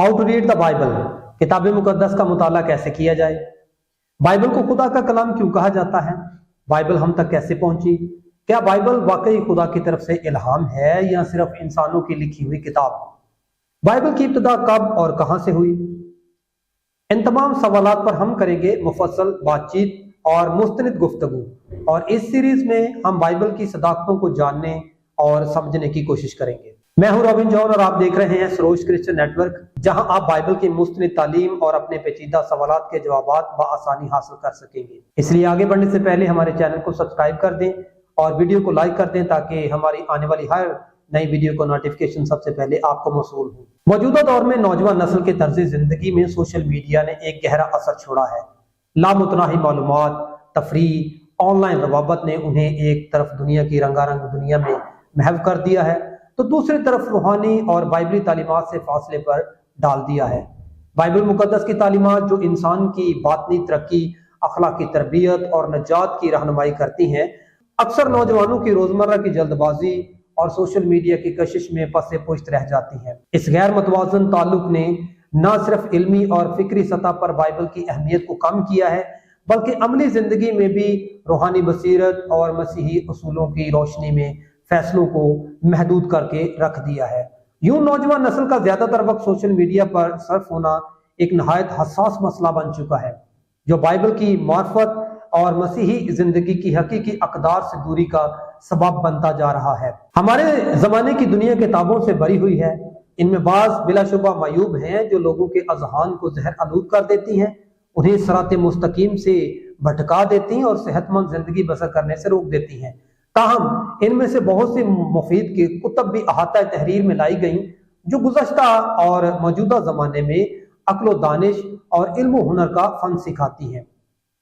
How to read the Bible, किताब मुकद्दस का मुताला कैसे किया जाए। बाइबल को खुदा का कलाम क्यों कहा जाता है। बाइबल हम तक कैसे पहुंची। क्या बाइबल वाकई खुदा की तरफ से इल्हाम है या सिर्फ इंसानों की लिखी हुई किताब। बाइबल की इब्तिदा कब और कहां से हुई। इन तमाम सवालात पर हम करेंगे मुफस्सल बातचीत और मुस्तनिद गुफ्तगू, और इस सीरीज में हम बाइबल की सदाकतों को जानने और समझने की कोशिश करेंगे। मैं हूं रॉबिन जॉन और आप देख रहे हैं सरोज क्रिश्चियन नेटवर्क, जहां आप बाइबल की मुस्तनिद तालीम और अपने पेचीदा सवालात के जवाबात बआसानी हासिल कर सकेंगे। इसलिए आगे बढ़ने से पहले हमारे चैनल को सब्सक्राइब कर दें और वीडियो को लाइक कर दें ताकि हमारी आने वाली हर नई वीडियो को नोटिफिकेशन सबसे पहले आपको मौसूल हो। मौजूदा दौर में नौजवान नस्ल के तर्ज जिंदगी में सोशल मीडिया ने एक गहरा असर छोड़ा है। लामुतनाही मालूमात, तफरीह, ऑनलाइन रवाबत ने उन्हें एक तरफ दुनिया की रंगारंग दुनिया में महव कर दिया है तो दूसरी तरफ रूहानी और बाइबली तालीमात से फासले पर डाल दिया है। बाइबल मुकद्दस की तालीमात जो इंसान की बातनी तरक्की, अखलाकी तरबियत और नजात की रहनुमाई करती हैं, अक्सर नौजवानों की रोजमर्रा की जल्दबाजी और सोशल मीडिया की कशिश में पसे पुश्त रह जाती हैं। इस गैर मतवाजन ताल्लुक ने न सिर्फ इल्मी और फिक्री सतह पर बाइबल की अहमियत को कम किया है, बल्कि अमली जिंदगी में भी रूहानी बसीरत और मसीही उसूलों की रोशनी में फैसलों को महदूद करके रख दिया है। यूं नौजवान नस्ल का ज्यादातर वक्त सोशल मीडिया पर सर्फ होना एक नहायत हसास मसला बन चुका है, जो बाइबल की मार्फत और मसीही जिंदगी की हकीकी अकदार से दूरी का सबब बनता जा रहा है। हमारे जमाने की दुनिया किताबों से भरी हुई है। इनमें बाज बिलाशुबा मायूब हैं जो लोगों के अजहान को जहर आलूद कर देती हैं, उन्हें सराते मुस्तकीम से भटका देती हैं और सेहतमंद जिंदगी बसर करने से रोक देती हैं। ताहम इनमें से बहुत सी मुफीद की कुतब भी अहाता तहरीर में लाई गई जो गुज़श्ता और मौजूदा जमाने में अक्ल दानिश और इल्म हुनर का फन सिखाती हैं।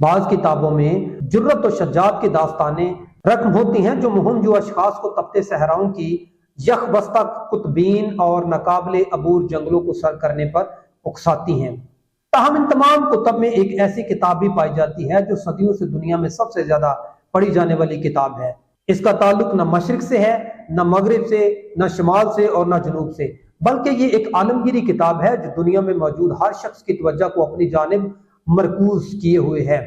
बाज किताबों में जुर्रत और शजात की दास्तानें रकम होती हैं जो मुहिम जो अशखास को तपते सहराओं की यखबस्ता कुतबीन और नाकाबिले अबूर जंगलों को सर करने पर उकसाती हैं। ताहम इन तमाम कुतब में एक ऐसी किताब भी पाई जाती है जो सदियों से दुनिया में सबसे ज्यादा पढ़ी जाने वाली किताब है। इसका ताल्लुक न मशरिक से है, न मगरिब से, न शुमाल से और न जनूब से, बल्कि ये एक आलमगीरी किताब है जो दुनिया में मौजूद हर शख्स की तवज्जो को अपनी जानिब मरकूज किए हुए है।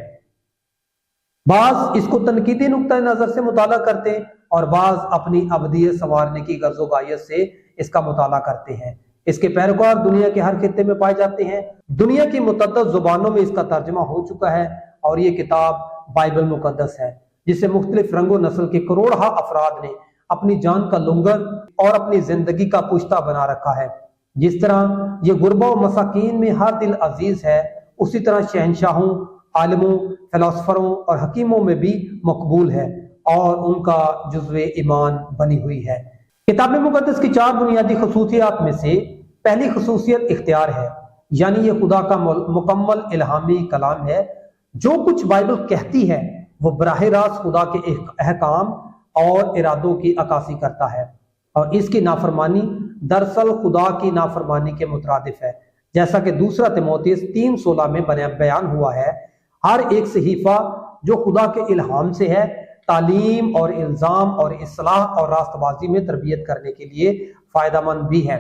बाज इसको तनकीदी नुक्ता नजर से मुताला करते और बाज अपनी अबदियत संवारने की गर्ज़ो गायत से इसका मुताला करते हैं। इसके पैरोकार दुनिया के हर खित्ते में पाए जाते हैं। दुनिया की मुतअद्दिद जुबानों में इसका तर्जुमा हो चुका है और ये किताब बाइबल मुकद्दस है, जिसे मुख्तलिफ रंगो नस्ल के करोड़हा अफराद ने अपनी जान का लुंगर और अपनी जिंदगी का पुश्ता बना रखा है। जिस तरह ये गुरबा और मसाकीन में हर दिल अजीज है, उसी तरह शहनशाहों, आलिमों, फिलोसफरों और हकीमों में भी मकबूल है और उनका जुज़्वे ईमान बनी हुई है। किताब मुकद्दस की 4 बुनियादी खसूसियात में से पहली खसूसियत इख्तियार है, यानी ये खुदा का मुकम्मल इल्हामी कलाम है। जो कुछ बाइबल कहती है वो बराह रास्त खुदा के अहकाम और इरादों की अक्कासी करता है और इसकी नाफरमानी दरअसल खुदा की नाफरमानी के मुतरादिफ है। जैसा कि दूसरा तिमोथेयुस 3:16 में बयान हुआ है, हर एक सहीफा जो खुदा के इल्हाम से है तालीम और इल्जाम और इस्लाह और रास्तबाजी में तरबियत करने के लिए फायदेमंद भी है।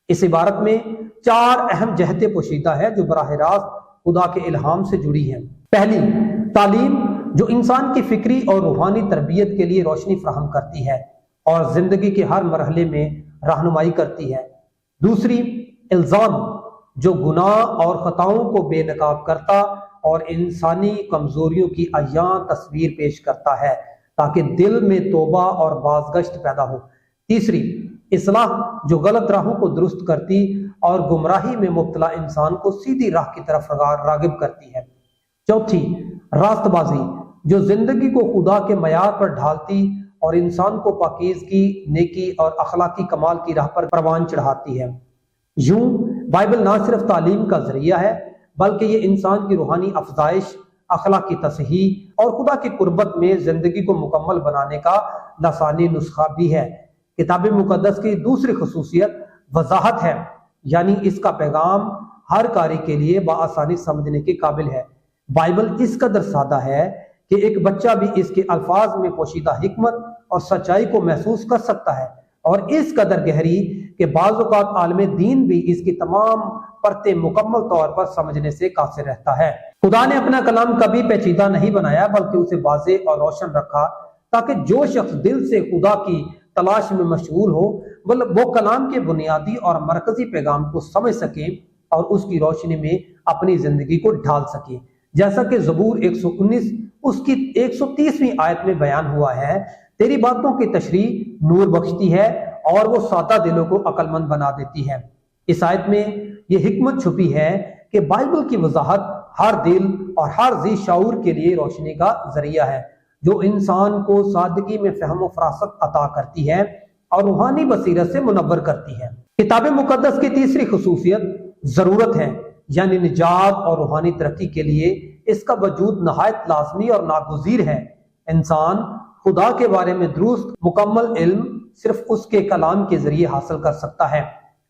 इस इबारत में 4 अहम जहतें पोशीदा है जो बराह रास्त खुदा के इल्हाम से जुड़ी हैं। पहली, तालीम जो इंसान की फिक्री और रूहानी तरबियत के लिए रोशनी फराहम करती है और जिंदगी के हर मरहले में रहनुमाई करती है। दूसरी, इल्जाम जो गुनाह और खताओं को बेनकाब करता और इंसानी कमजोरियों की अयां तस्वीर पेश करता है ताकि दिल में तौबा और बाज़गश्त पैदा हो। तीसरी, इस्लाह जो गलत राहों को दुरुस्त करती और गुमराही में मुब्तला इंसान को सीधी राह की तरफ रागिब करती है। चौथी, रास्तबाजी जो जिंदगी को खुदा के मयार पर ढालती और इंसान को पाकीज़गी, नेकी और अखलाकी कमाल की राह पर परवान चढ़ाती है। यूं बाइबल ना सिर्फ तालीम का जरिया है बल्कि ये इंसान की रूहानी अफजाइश, अखलाकी तसहीह और खुदा की कुर्बत में जिंदगी को मुकम्मल बनाने का लसानी नुस्खा भी है। किताब मुकद्दस की दूसरी खसूसियत वजाहत है, यानी इसका पैगाम हर कारी के लिए बआसानी समझने के काबिल है। बाइबल इस कदर सादा है कि एक बच्चा भी इसके अल्फाज में पोशीदा हिकमत और सच्चाई को महसूस कर सकता है और इस कदर गहरी کہ بعض اوقات عالم دین بھی اس کی تمام پرتیں مکمل طور پر سمجھنے سے قاصر رہتا ہے۔ خدا نے اپنا کلام کبھی پیچیدہ نہیں بنایا بلکہ اسے واضح اور روشن رکھا تاکہ جو شخص دل سے خدا کی تلاش میں مشغول ہو وہ کلام کے بنیادی اور مرکزی پیغام کو سمجھ سکے اور اس کی روشنی میں اپنی زندگی کو ڈھال سکے، جیسا کہ زبور 119 اس کی 130ویں آیت میں بیان ہوا ہے، تیری باتوں کی تشریح نور بخشتی ہے اور وہ سادہ دلوں کو عقل مند بنا دیتی ہے۔ اس آیت میں یہ حکمت چھپی ہے کہ بائبل کی وضاحت ہر دل اور ہر ذی شعور کے لیے روشنی کا ذریعہ ہے، جو انسان کو سادگی میں فہم و فراست عطا کرتی ہے اور روحانی بصیرت سے منور کرتی ہے۔ کتاب مقدس کی تیسری خصوصیت ضرورت ہے، یعنی نجات اور روحانی ترقی کے لیے اس کا وجود نہایت لازمی اور ناگزیر ہے۔ انسان خدا کے بارے میں درست مکمل علم صرف اس کے کلام کے ذریعے حاصل کر سکتا ہے۔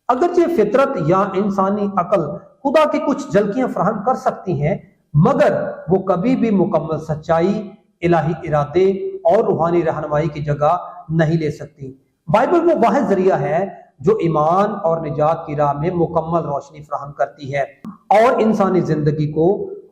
اگرچہ فطرت یا انسانی عقل خدا کی کچھ جھلکیاں فراہم کر سکتی ہیں، مگر وہ کبھی بھی مکمل سچائی، الہی ارادے اور روحانی رہنمائی کی جگہ نہیں لے سکتی۔ بائبل وہ واحد ذریعہ ہے جو ایمان اور نجات کی راہ میں مکمل روشنی فراہم کرتی ہے اور انسانی زندگی کو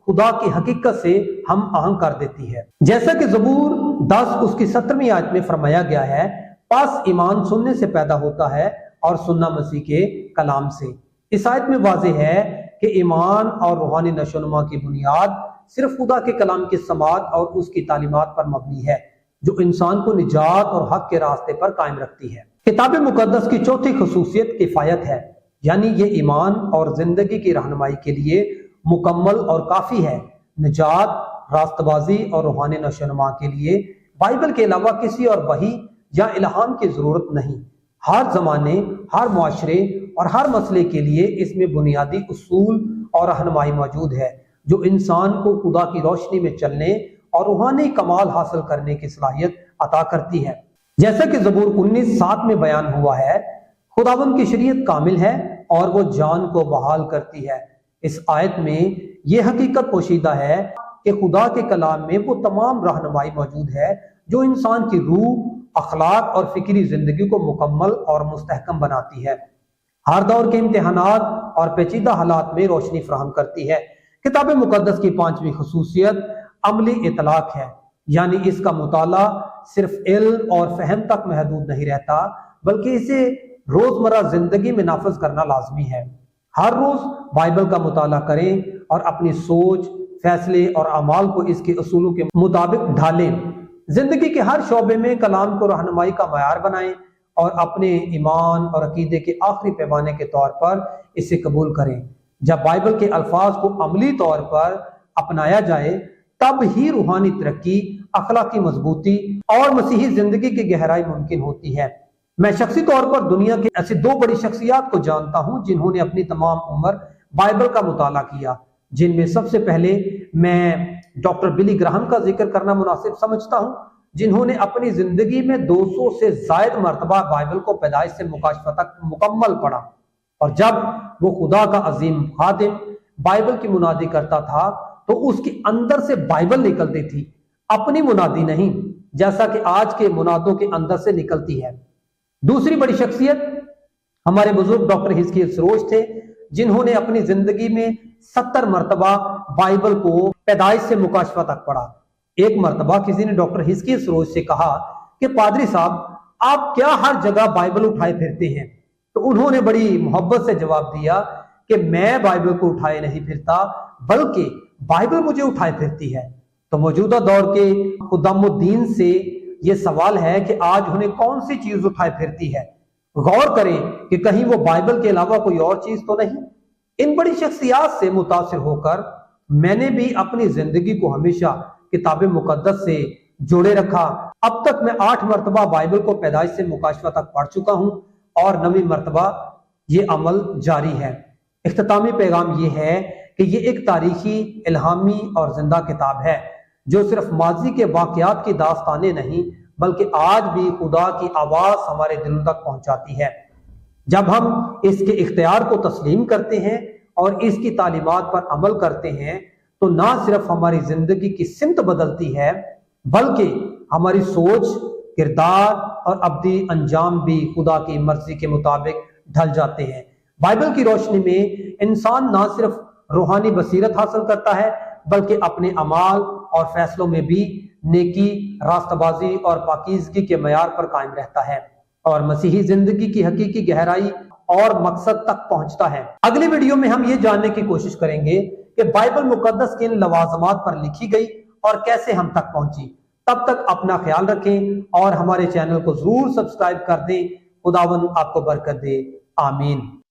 خدا کی حقیقت سے ہم آہنگ کر دیتی ہے۔ جیسا کہ زبور 10 اس کی 17ویں آیت میں فرمایا گیا ہے، پس ایمان سننے سے پیدا ہوتا ہے اور سننا مسیح کے کلام سے۔ اس آیت میں واضح ہے کہ ایمان اور روحانی نشو و نما کی بنیاد صرف خدا کے کلام کی سماعت اور اس کی تعلیمات پر مبنی ہے، جو انسان کو نجات اور حق کے راستے پر قائم رکھتی ہے۔ کتاب مقدس کی چوتھی خصوصیت کفایت ہے، یعنی یہ ایمان اور زندگی کی رہنمائی کے لیے مکمل اور کافی ہے۔ نجات، راست بازی اور روحانی نشو و نما کے لیے بائبل کے علاوہ کسی اور وحی یا الہام کی ضرورت نہیں۔ ہر زمانے، ہر معاشرے اور ہر مسئلے کے لیے اس میں بنیادی اصول اور رہنمائی موجود ہے جو انسان کو خدا کی روشنی میں چلنے اور روحانی کمال حاصل کرنے کی صلاحیت عطا کرتی ہے۔ جیسا کہ زبور 19:7 میں بیان ہوا ہے، خداوند کی شریعت کامل ہے اور وہ جان کو بحال کرتی ہے۔ اس آیت میں یہ حقیقت پوشیدہ ہے کہ خدا کے کلام میں وہ تمام رہنمائی موجود ہے جو انسان کی روح، اخلاق اور فکری زندگی کو مکمل اور مستحکم بناتی ہے، ہر دور کے امتحانات اور پیچیدہ حالات میں روشنی فراہم کرتی ہے۔ کتاب مقدس کی 5ویں خصوصیت عملی اطلاق ہے، یعنی اس کا مطالعہ صرف علم اور فہم تک محدود نہیں رہتا بلکہ اسے روزمرہ زندگی میں نافذ کرنا لازمی ہے۔ ہر روز بائبل کا مطالعہ کریں اور اپنی سوچ، فیصلے اور اعمال کو اس کے اصولوں کے مطابق ڈھالیں۔ زندگی کے ہر شعبے میں کلام کو رہنمائی کا معیار بنائیں اور اپنے ایمان اور عقیدے کے آخری پیمانے کے طور پر اسے قبول کریں۔ جب بائبل کے الفاظ کو عملی طور پر اپنایا جائے تب ہی روحانی ترقی، اخلاقی مضبوطی اور مسیحی زندگی کی گہرائی ممکن ہوتی ہے۔ میں شخصی طور پر دنیا کی ایسی 2 بڑی شخصیات کو جانتا ہوں جنہوں نے اپنی تمام عمر بائبل کا مطالعہ کیا، جن میں سب سے پہلے میں ڈاکٹر بلی گراہم کا ذکر کرنا مناسب سمجھتا ہوں، جنہوں نے اپنی زندگی میں 200 سے زائد مرتبہ بائبل کو پیدائش سے مکاشفہ تک مکمل پڑھا، اور جب وہ خدا کا عظیم خادم بائبل کی منادی کرتا تھا تو اس کے اندر سے بائبل نکلتی تھی، اپنی منادی نہیں، جیسا کہ آج کے منادوں کے اندر سے نکلتی ہے۔ دوسری بڑی شخصیت ہمارے بزرگ ڈاکٹر حزقیل سروش تھے، جنہوں نے اپنی زندگی میں 70 مرتبہ بائبل کو پیدائش سے مکاشفہ تک پڑھا۔ ایک مرتبہ کسی نے ڈاکٹر حزقیل سروش سے کہا کہ پادری صاحب، آپ کیا ہر جگہ بائبل اٹھائے پھرتے ہیں؟ تو انہوں نے بڑی محبت سے جواب دیا کہ میں بائبل کو اٹھائے نہیں پھرتا بلکہ بائبل مجھے اٹھائے پھرتی ہے۔ تو موجودہ دور کے خدام الدین سے یہ سوال ہے کہ آج انہیں کون سی چیز اٹھائے پھرتی ہے؟ غور کریں کہ کہیں وہ بائبل کے علاوہ کوئی اور چیز تو نہیں۔ ان بڑی شخصیات سے متاثر ہو کر میں نے بھی اپنی زندگی کو ہمیشہ کتاب مقدس سے جوڑے رکھا۔ اب تک میں 8 مرتبہ بائبل کو پیدائش سے مکاشفہ تک پڑھ چکا ہوں اور 9ویں مرتبہ یہ عمل جاری ہے۔ اختتامی پیغام یہ ہے کہ یہ ایک تاریخی، الہامی اور زندہ کتاب ہے جو صرف ماضی کے واقعات کی داستانیں نہیں بلکہ آج بھی خدا کی آواز ہمارے دلوں تک پہنچاتی ہے۔ جب ہم اس کے اختیار کو تسلیم کرتے ہیں اور اس کی تعلیمات پر عمل کرتے ہیں تو نہ صرف ہماری زندگی کی سمت بدلتی ہے بلکہ ہماری سوچ، کردار اور ابدی انجام بھی خدا کی مرضی کے مطابق ढल जाते हैं। बाइबल की रोशनी में इंसान ना सिर्फ रूहानी बसीरत हासिल करता है बल्कि अपने अमाल और फैसलों में भी नेकी, रास्तबाजी और पाकीज़गी के मयार पर कायम रहता है और मसीही जिंदगी की हकीकी गहराई और मकसद तक पहुंचता है। अगली वीडियो में हम ये जानने की कोशिश करेंगे कि बाइबल मुकद्दस किन लवाजमात पर लिखी गई और कैसे हम तक पहुंची। तब तक अपना ख्याल रखें और हमारे चैनल को जरूर सब्सक्राइब कर दें। खुदावंद आपको बरकत दे। आमीन।